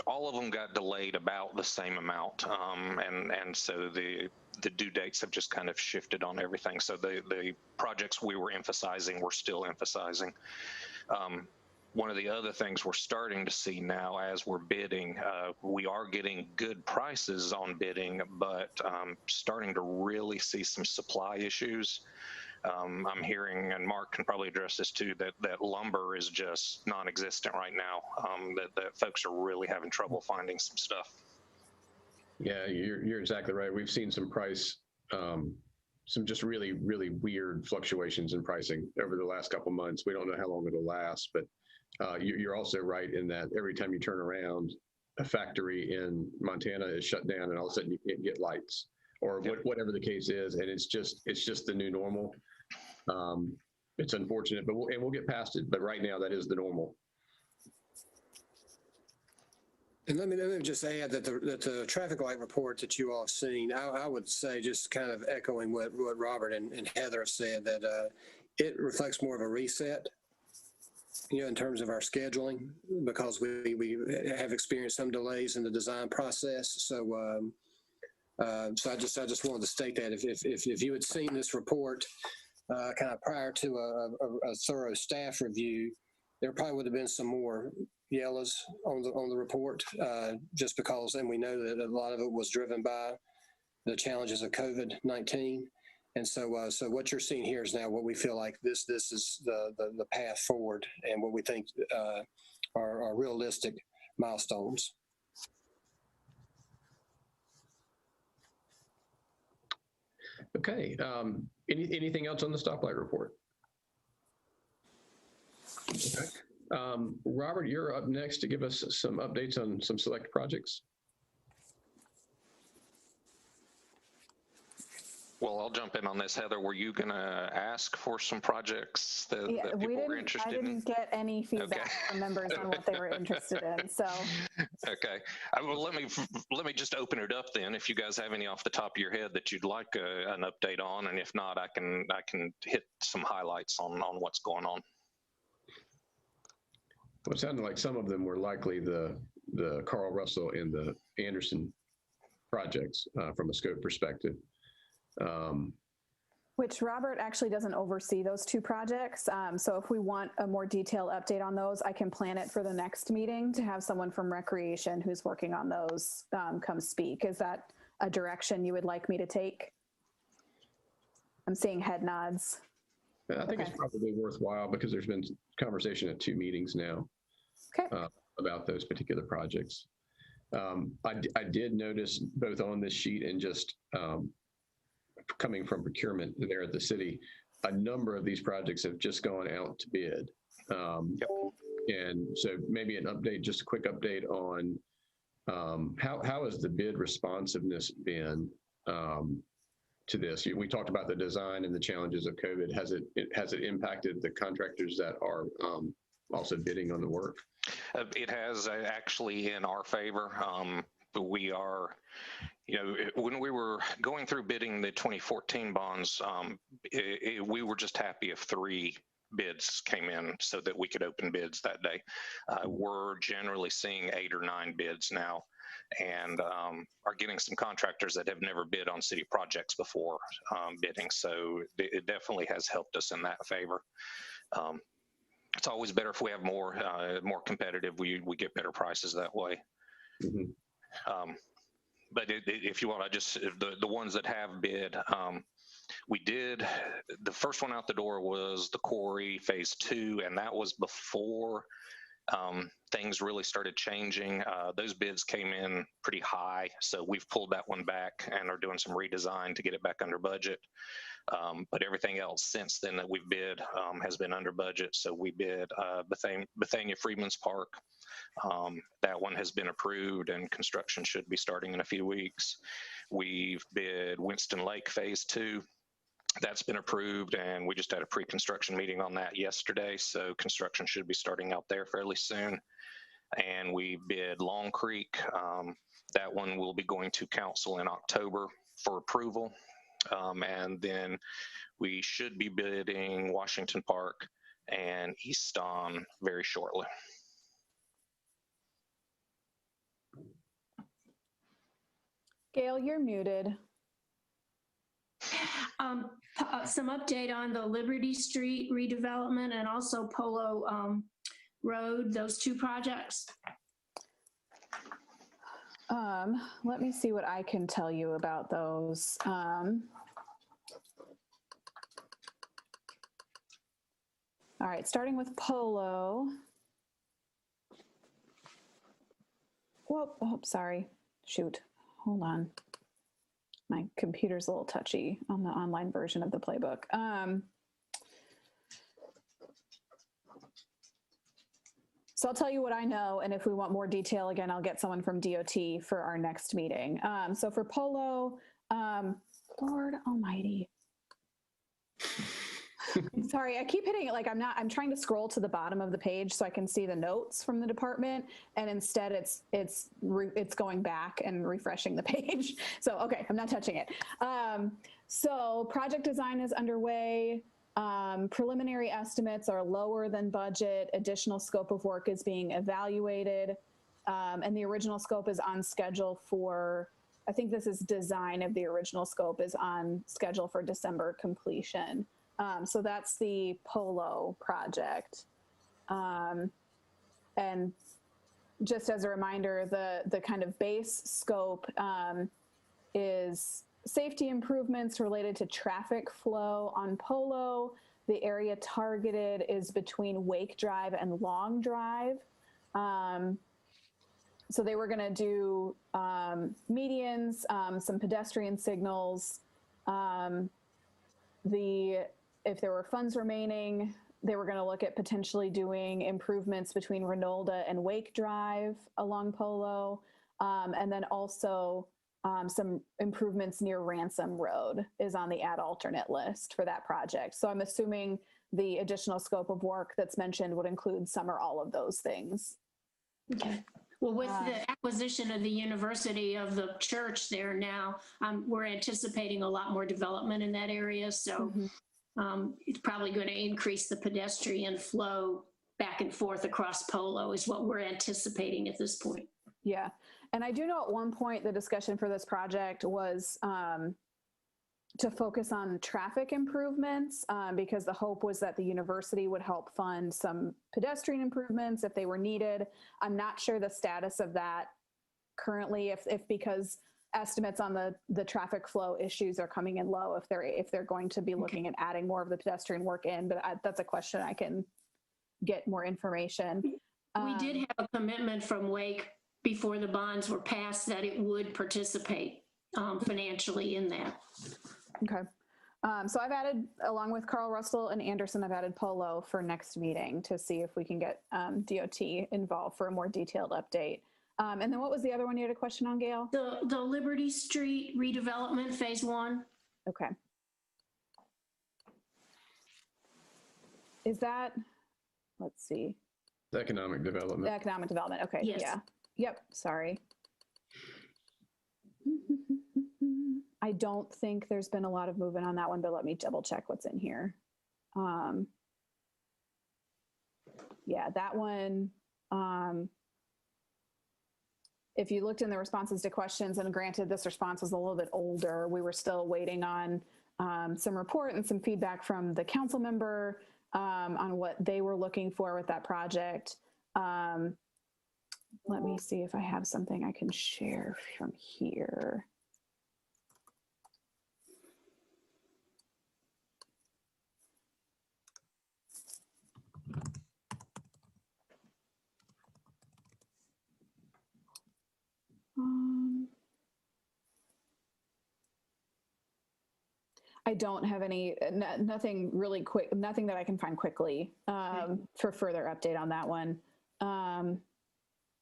Speaker 10: All of them got delayed about the same amount, and so the due dates have just kind of shifted on everything. So the projects we were emphasizing, we're still emphasizing. One of the other things we're starting to see now as we're bidding, we are getting good prices on bidding, but starting to really see some supply issues. I'm hearing, and Mark can probably address this too, that lumber is just non-existent right now, that folks are really having trouble finding some stuff.
Speaker 1: Yeah, you're exactly right. We've seen some some just really, really weird fluctuations in pricing over the last couple months. We don't know how long it'll last, but you're also right in that every time you turn around, a factory in Montana is shut down, and all of a sudden you can't get lights, or whatever the case is, and it's just the new normal. It's unfortunate, but we'll get past it. But right now, that is the normal.
Speaker 7: And let me just add that the traffic light report that you all have seen, I would say, just kind of echoing what Robert and Heather said, that it reflects more of a reset, in terms of our scheduling, because we have experienced some delays in the design process. So so I just wanted to state that if you had seen this report kind of prior to a thorough staff review, there probably would have been some more yellows on the report, just because, and we know that a lot of it was driven by the challenges of COVID-19. And so, so what you're seeing here is now what we feel like this is the path forward, and what we think are realistic milestones.
Speaker 1: Okay. Anything else on the Stoplight Report? Okay. Robert, you're up next to give us some updates on some select projects.
Speaker 10: Well, I'll jump in on this. Heather, were you going to ask for some projects that people were interested in?
Speaker 4: I didn't get any feedback from members on what they were interested in. So.
Speaker 10: Okay. Well, let me just open it up then. If you guys have any off the top of your head that you'd like an update on, and if not, I can hit some highlights on what's going on.
Speaker 1: Well, it sounded like some of them were likely the Carl Russell and the Anderson projects from a scope perspective.
Speaker 4: Which Robert actually doesn't oversee those 2 projects. So if we want a more detailed update on those, I can plan it for the next meeting to have someone from Recreation who's working on those come speak. Is that a direction you would like me to take? I'm seeing head nods.
Speaker 1: I think it's probably worthwhile, because there's been conversation at 2 meetings now about those particular projects. I did notice both on this sheet and just coming from procurement there at the city, a number of these projects have just gone out to bid. And so maybe an update, just a quick update on how has the bid responsiveness been to this? We talked about the design and the challenges of COVID. Has it impacted the contractors that are also bidding on the work?
Speaker 10: It has actually in our favor. We are, when we were going through bidding the 2014 bonds, we were just happy if 3 bids came in so that we could open bids that day. We're generally seeing 8 or 9 bids now, and are getting some contractors that have never bid on city projects before bidding. So it definitely has helped us in that favor. It's always better if we have more competitive. We get better prices that way. Mm-hmm. But if you want, the ones that have bid, we did, the first one out the door was the quarry phase 2, and that was before things really started changing. Those bids came in pretty high, so we've pulled that one back and are doing some redesign to get it back under budget. But everything else since then that we've bid has been under budget. So we bid Bethania Freedman's Park. That one has been approved and construction should be starting in a few weeks. We've bid Winston Lake phase 2. That's been approved, and we just had a pre-construction meeting on that yesterday. So construction should be starting out there fairly soon. And we bid Long Creek. That one will be going to council in October for approval. And then we should be bidding Washington Park and Easton very shortly.
Speaker 4: Gail, you're muted.
Speaker 8: Some update on the Liberty Street redevelopment and also Polo Road, those 2 projects.
Speaker 4: Let me see what I can tell you about those. All right, starting with Polo. Whoop, oh, sorry. Shoot, hold on. My computer's a little touchy on the online version of the playbook. So I'll tell you what I know, and if we want more detail, again, I'll get someone from DOT for our next meeting. So for Polo, Lord Almighty. Sorry, I keep hitting it like I'm trying to scroll to the bottom of the page so I can see the notes from the department, and instead it's going back and refreshing the page. So, okay, I'm not touching it. So project design is underway. Preliminary estimates are lower than budget. Additional scope of work is being evaluated. And the original scope is on schedule for, I think this is design of the original scope is on schedule for December completion. So that's the Polo project. And just as a reminder, the kind of base scope is safety improvements related to traffic flow on Polo. The area targeted is between Wake Drive and Long Drive. So they were going to do medians, some pedestrian signals. If there were funds remaining, they were going to look at potentially doing improvements between Renolda and Wake Drive along Polo. And then also some improvements near Ransom Road is on the add alternate list for that project. So I'm assuming the additional scope of work that's mentioned would include some or all of those things.
Speaker 8: Okay. Well, with the acquisition of the university of the church there now, we're anticipating a lot more development in that area. So it's probably going to increase the pedestrian flow back and forth across Polo is what we're anticipating at this point.
Speaker 4: Yeah. And I do know at one point the discussion for this project was to focus on traffic improvements because the hope was that the university would help fund some pedestrian improvements if they were needed. I'm not sure the status of that currently, if because estimates on the traffic flow issues are coming in low, if they're going to be looking at adding more of the pedestrian work in, but that's a question I can get more information.
Speaker 8: We did have a commitment from Wake before the bonds were passed that it would participate financially in that.
Speaker 4: Okay. So I've added, along with Carl Russell and Anderson, I've added Polo for next meeting to see if we can get DOT involved for a more detailed update. And then what was the other one you had a question on, Gail?
Speaker 8: The Liberty Street redevelopment phase 1.
Speaker 4: Okay. Is that, let's see.
Speaker 1: Economic development.
Speaker 4: Economic development. Okay.
Speaker 8: Yes.
Speaker 4: Yeah. Yep. Sorry. I don't think there's been a lot of movement on that one, but let me double check what's in here. Yeah, that one. If you looked in the responses to questions, and granted this response was a little bit older, we were still waiting on some report and some feedback from the council member on what they were looking for with that project. Let me see if I have something I can share from here. I don't have any, nothing really quick, nothing that I can find quickly for further update on that one.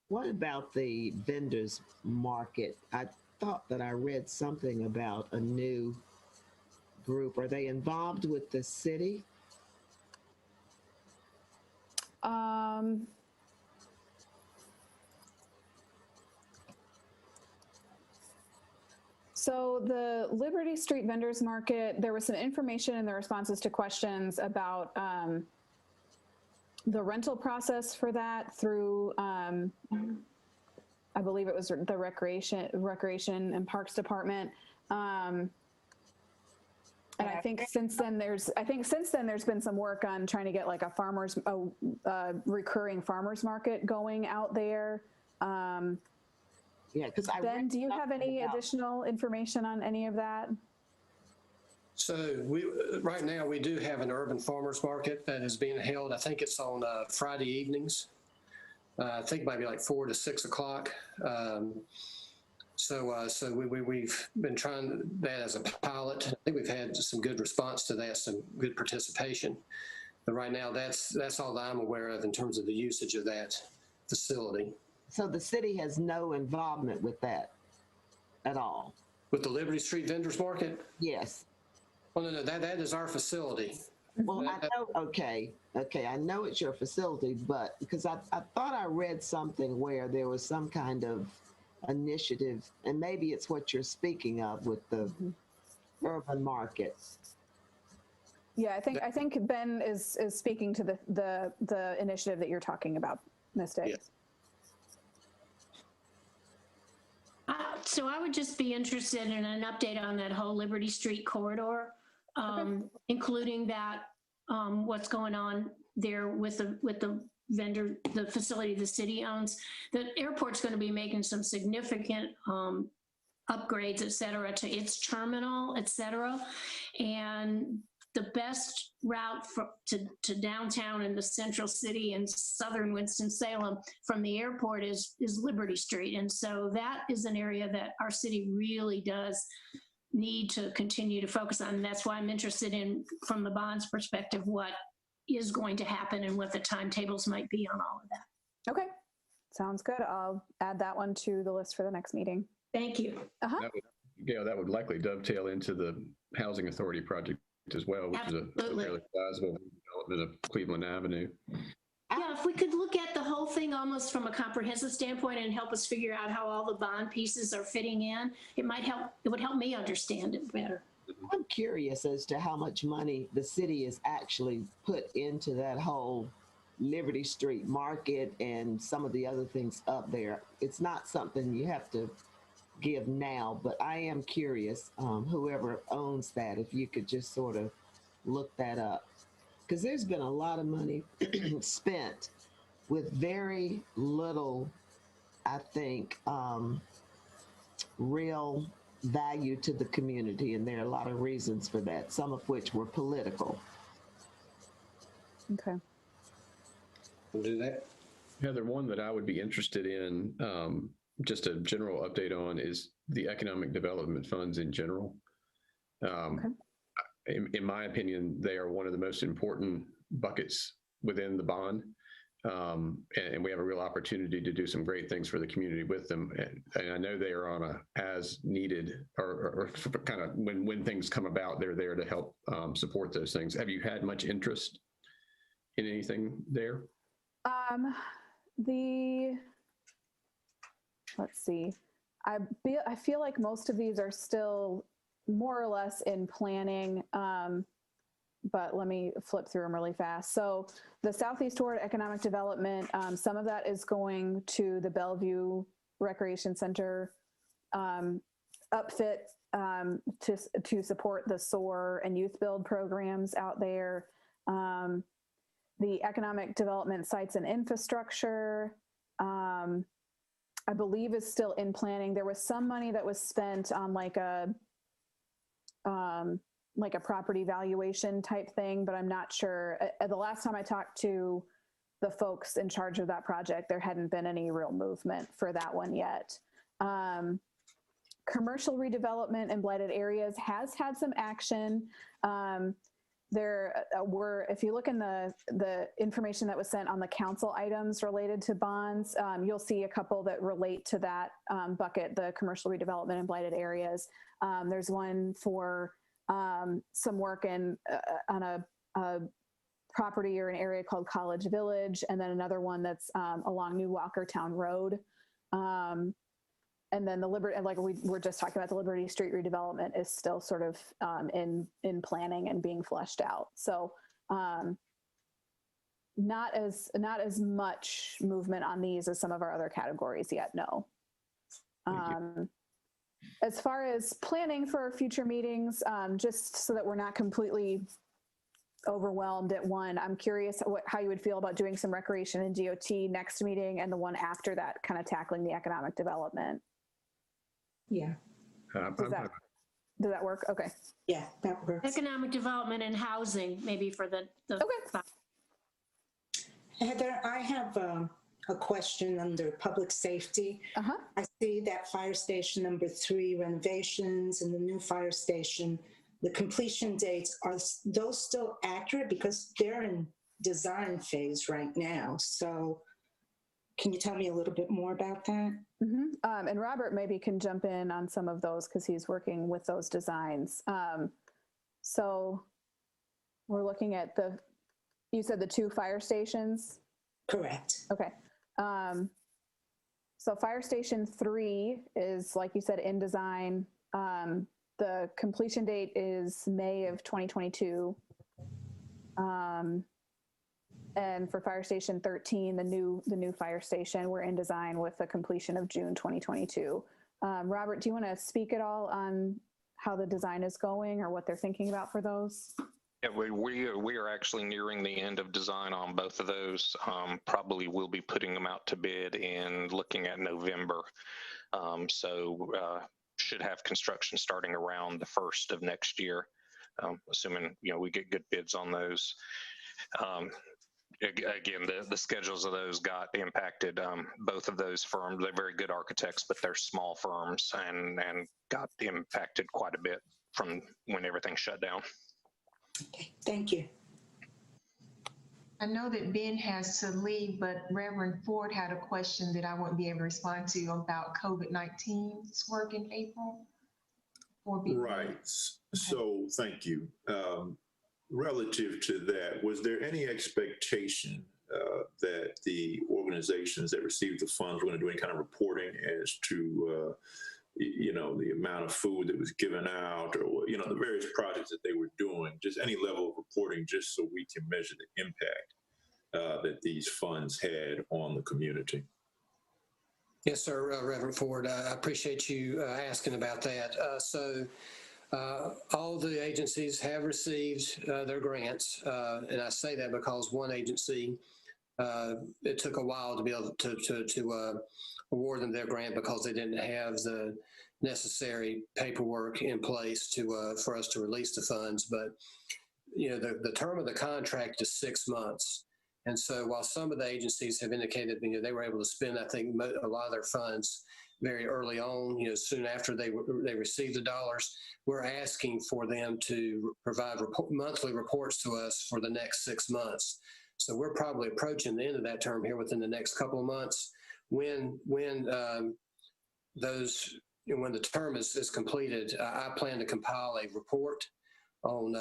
Speaker 3: What about the vendors market? I thought that I read something about a new group. Are they involved with the city?
Speaker 4: So the Liberty Street Vendors Market, there was some information in the responses to questions about the rental process for that through, I believe it was the Recreation and Parks Department. And I think since then there's been some work on trying to get like a recurring farmers market going out there.
Speaker 3: Yeah, because
Speaker 4: Ben, do you have any additional information on any of that?
Speaker 7: So right now we do have an urban farmers market that is being held. I think it's on Friday evenings. I think maybe like 4 to 6 o'clock. So we've been trying that as a pilot. I think we've had some good response to that, some good participation. But right now that's all that I'm aware of in terms of the usage of that facility.
Speaker 3: So the city has no involvement with that at all?
Speaker 7: With the Liberty Street Vendors Market?
Speaker 3: Yes.
Speaker 7: Well, no, that is our facility.
Speaker 3: Well, I know, okay, I know it's your facility, but because I thought I read something where there was some kind of initiative, and maybe it's what you're speaking of with the urban market.
Speaker 4: Yeah, I think Ben is speaking to the initiative that you're talking about, Ms. Diggs.
Speaker 7: Yeah.
Speaker 8: So I would just be interested in an update on that whole Liberty Street corridor, including that what's going on there with the vendor, the facility the city owns. The airport's going to be making some significant upgrades, et cetera, to its terminal, et cetera. And the best route to downtown and the central city and southern Winston-Salem from the airport is Liberty Street. And so that is an area that our city really does need to continue to focus on. And that's why I'm interested in, from the bonds perspective, what is going to happen and what the timetables might be on all of that.
Speaker 4: Okay, sounds good. I'll add that one to the list for the next meeting.
Speaker 8: Thank you.
Speaker 1: That would likely dovetail into the Housing Authority project as well, which
Speaker 8: Absolutely.
Speaker 1: is a fairly sizable development of Cleveland Avenue.
Speaker 8: Yeah, if we could look at the whole thing almost from a comprehensive standpoint and help us figure out how all the bond pieces are fitting in, it would help me understand it better.
Speaker 3: I'm curious as to how much money the city has actually put into that whole Liberty Street market and some of the other things up there. It's not something you have to give now, but I am curious, whoever owns that, if you could just sort of look that up, because there's been a lot of money spent with very little, I think, real value to the community, and there are a lot of reasons for that, some of which were political.
Speaker 4: Okay.
Speaker 7: We'll do that.
Speaker 1: Heather, one that I would be interested in, just a general update on, is the economic development funds in general. In my opinion, they are one of the most important buckets within the bond. and we have a real opportunity to do some great things for the community with them. And I know they are on a as needed or kind of when things come about, they're there to help support those things. Have you had much interest in anything there?
Speaker 4: Let's see. I feel like most of these are still more or less in planning, but let me flip through them really fast. So the Southeast Ward Economic Development, some of that is going to the Bellevue Recreation Center upfit to support the SOAR and youth build programs out there. The Economic Development Sites and Infrastructure, I believe is still in planning. There was some money that was spent on like a property valuation type thing, but I'm not sure. The last time I talked to the folks in charge of that project, there hadn't been any real movement for that one yet. Commercial redevelopment in blighted areas has had some action. There were, if you look in the information that was sent on the council items related to bonds, you'll see a couple that relate to that bucket, the commercial redevelopment in blighted areas. There's one for some work on a property or an area called College Village, and then another one that's along New Walkertown Road. And then the Liberty, like we were just talking about, the Liberty Street redevelopment is still sort of in planning and being fleshed out. So not as much movement on these as some of our other categories yet. No. As far as planning for future meetings, just so that we're not completely overwhelmed at one, I'm curious how you would feel about doing some recreation and DOT next meeting and the one after that, kind of tackling the economic development.
Speaker 5: Yeah.
Speaker 4: Does that work? Okay.
Speaker 5: Yeah, that works.
Speaker 8: Economic development and housing, maybe for the
Speaker 4: okay.
Speaker 5: Heather, I have a question under public safety. I see that fire station number 3 renovations and the new fire station, the completion dates, are those still accurate? Because they're in design phase right now. So can you tell me a little bit more about that?
Speaker 4: And Robert maybe can jump in on some of those because he's working with those designs. So we're looking at you said the 2 fire stations?
Speaker 5: Correct.
Speaker 4: Okay. So fire station 3 is, like you said, in design. The completion date is May of 2022. And for fire station 13, the new fire station, we're in design with the completion of June 2022. Robert, do you want to speak at all on how the design is going or what they're thinking about for those?
Speaker 10: Yeah, we are actually nearing the end of design on both of those. Probably we'll be putting them out to bid in looking at November. So should have construction starting around the 1st of next year, assuming we get good bids on those. Again, the schedules of those got impacted. Both of those firms, they're very good architects, but they're small firms and got impacted quite a bit from when everything shut down.
Speaker 5: Okay, thank you.
Speaker 2: I know that Ben has to leave, but Reverend Ford had a question that I won't be able to respond to about COVID-19's work in April.
Speaker 6: Right. So thank you. Relative to that, was there any expectation that the organizations that received the funds were going to do any kind of reporting as to, the amount of food that was given out or, the various projects that they were doing, just any level of reporting, just so we can measure the impact that these funds had on the community?
Speaker 7: Yes, sir, Reverend Ford. I appreciate you asking about that. All the agencies have received their grants, and I say that because one agency, it took a while to be able to award them their grant because they didn't have the necessary paperwork in place for us to release the funds. But the term of the contract is 6 months, and so while some of the agencies have indicated they were able to spend, I think, a lot of their funds very early on, soon after they received the dollars, we're asking for them to provide monthly reports to us for the next 6 months. So we're probably approaching the end of that term here within the next couple of months. When the term is completed, I plan to compile a report on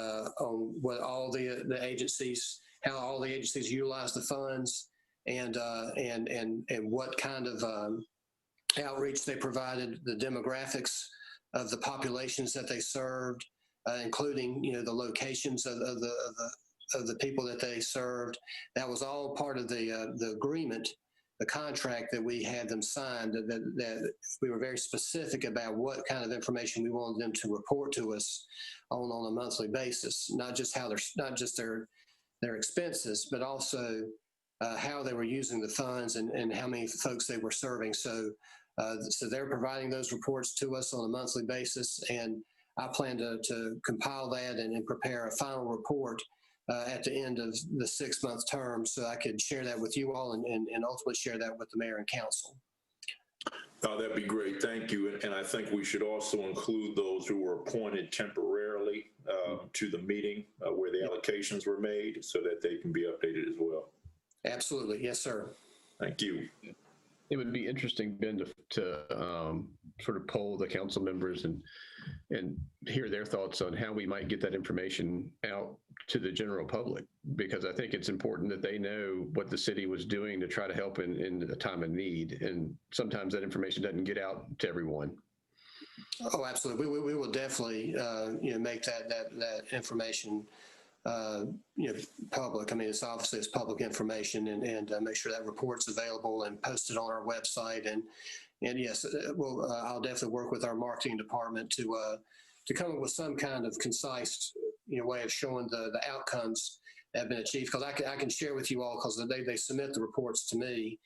Speaker 7: what all the agencies, how all the agencies utilize the funds, and what kind of outreach they provided, the demographics of the populations that they served, including the locations of the people that they served. That was all part of the agreement, the contract that we had them sign. That we were very specific about what kind of information we wanted them to report to us on a monthly basis, not just their expenses, but also how they were using the funds and how many folks they were serving. So they're providing those reports to us on a monthly basis, and I plan to compile that and prepare a final report at the end of the 6-month term, so I could share that with you all and ultimately share that with the mayor and council.
Speaker 6: That'd be great. Thank you. And I think we should also include those who were appointed temporarily to the meeting where the allocations were made, so that they can be updated as well.
Speaker 7: Absolutely. Yes, sir.
Speaker 6: Thank you.
Speaker 1: It would be interesting, Ben, to sort of poll the council members and hear their thoughts on how we might get that information out to the general public, because I think it's important that they know what the city was doing to try to help in a time of need. And sometimes that information doesn't get out to everyone.
Speaker 7: Oh, absolutely. We will definitely, make that information, public. I mean, it's public information, and make sure that report's available and posted on our website. And yes, I'll definitely work with our marketing department to come up with some kind of concise, way of showing the outcomes that have been achieved. Because I can share with you all, because they submit the reports to me,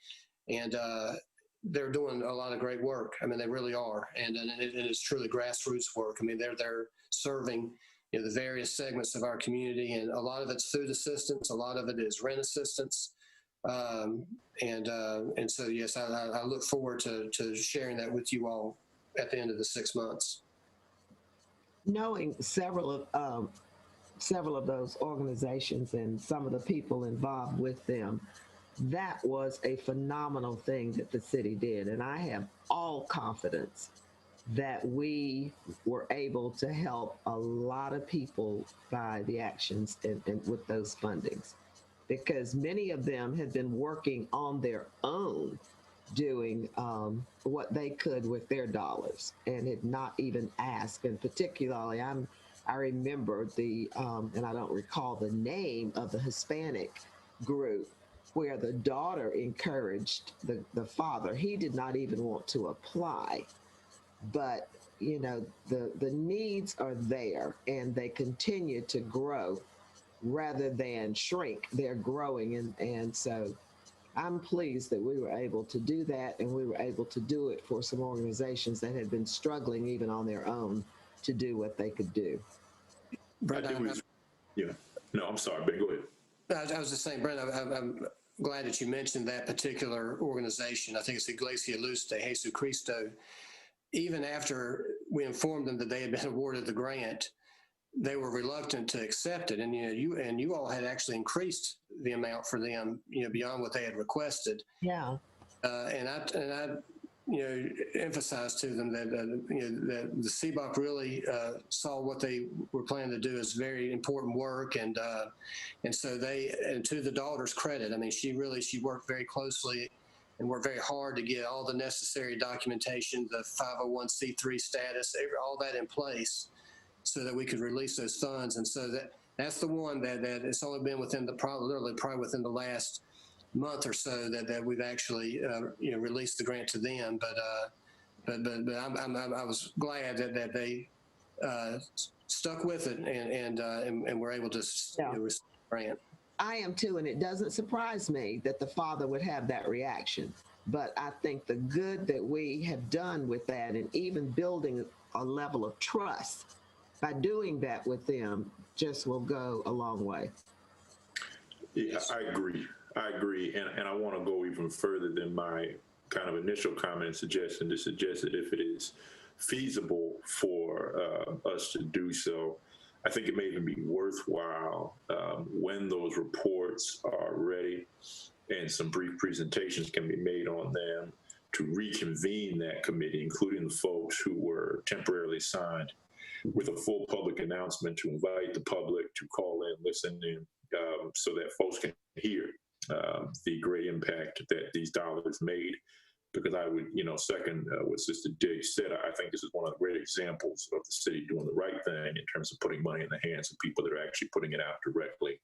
Speaker 7: and they're doing a lot of great work. I mean, they really are, and it's truly grassroots work. I mean, they're serving the various segments of our community, and a lot of it's food assistance, a lot of it is rent assistance, and so yes, I look forward to sharing that with you all at the end of the 6 months.
Speaker 3: Knowing several of those organizations and some of the people involved with them, that was a phenomenal thing that the city did, and I have all confidence that we were able to help a lot of people by the actions and with those fundings, because many of them had been working on their own, doing what they could with their dollars, and had not even asked. And particularly, I remember and I don't recall the name of the Hispanic group, where the daughter encouraged the father. He did not even want to apply. But, the needs are there, and they continue to grow rather than shrink. They're growing. And so I'm pleased that we were able to do that, and we were able to do it for some organizations that had been struggling even on their own to do what they could do.
Speaker 7: Brent,
Speaker 6: No, I'm sorry, Ben, go ahead.
Speaker 7: I was just saying, Brent, I'm glad that you mentioned that particular organization. I think it's Iglesia Luz de Jesucristo. Even after we informed them that they had been awarded the grant, they were reluctant to accept it. And you all had actually increased the amount for them, beyond what they had requested.
Speaker 3: Yeah.
Speaker 7: And I emphasized to them that that the CBOC really saw what they were planning to do as very important work, and so and to the daughter's credit, I mean, she worked very closely and worked very hard to get all the necessary documentation, the 501c3 status, all that in place, so that we could release those funds. And so that's the one that it's only been within probably within the last month or so that we've actually released the grant to them. But I was glad that they stuck with it and were able to receive the grant.
Speaker 3: I am too, and it doesn't surprise me that the father would have that reaction. But I think the good that we have done with that, and even building a level of trust by doing that with them, just will go a long way.
Speaker 6: Yeah, I agree. And I want to go even further than my kind of initial comment and suggestion that if it is feasible for us to do so, I think it may even be worthwhile when those reports are ready and some brief presentations can be made on them to reconvene that committee, including the folks who were temporarily signed, with a full public announcement to invite the public to call in, listen in, so that folks can hear the great impact that these dollars made. Because I would, second what Sister Diggs said, I think this is one of the great examples of the city doing the right thing in terms of putting money in the hands of people that are actually putting it out directly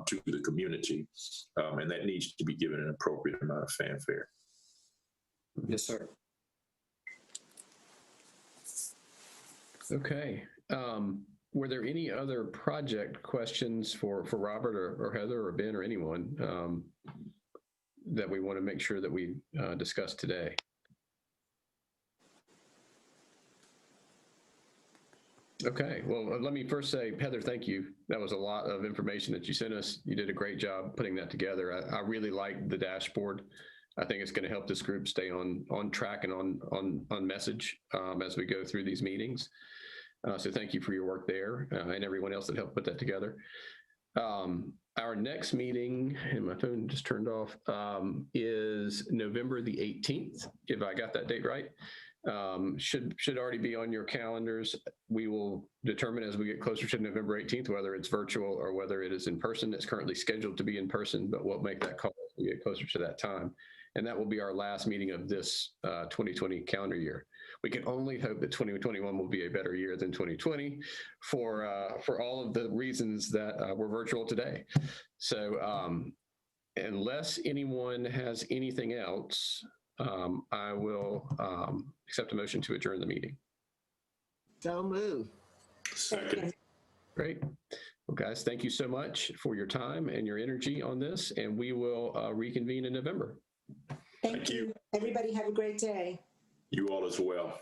Speaker 6: to the community. And that needs to be given an appropriate amount of fanfare.
Speaker 7: Yes, sir.
Speaker 1: Okay. Were there any other project questions for Robert or Heather or Ben or anyone that we want to make sure that we discuss today? Okay, well, let me first say, Heather, thank you. That was a lot of information that you sent us. You did a great job putting that together. I really like the dashboard. I think it's going to help this group stay on track and on message as we go through these meetings. So thank you for your work there and everyone else that helped put that together. Our next meeting, and my phone just turned off, is November the 18th, if I got that date right. Should already be on your calendars. We will determine as we get closer to November 18th whether it's virtual or whether it is in person. It's currently scheduled to be in person, but we'll make that call as we get closer to that time. And that will be our last meeting of this 2020 calendar year. We can only hope that 2021 will be a better year than 2020 for all of the reasons that we're virtual today. So unless anyone has anything else, I will accept a motion to adjourn the meeting.
Speaker 3: So moved.
Speaker 6: Second.
Speaker 1: Great. Well, guys, thank you so much for your time and your energy on this, and we will reconvene in November.
Speaker 5: Thank you. Everybody have a great day.
Speaker 6: You all as well.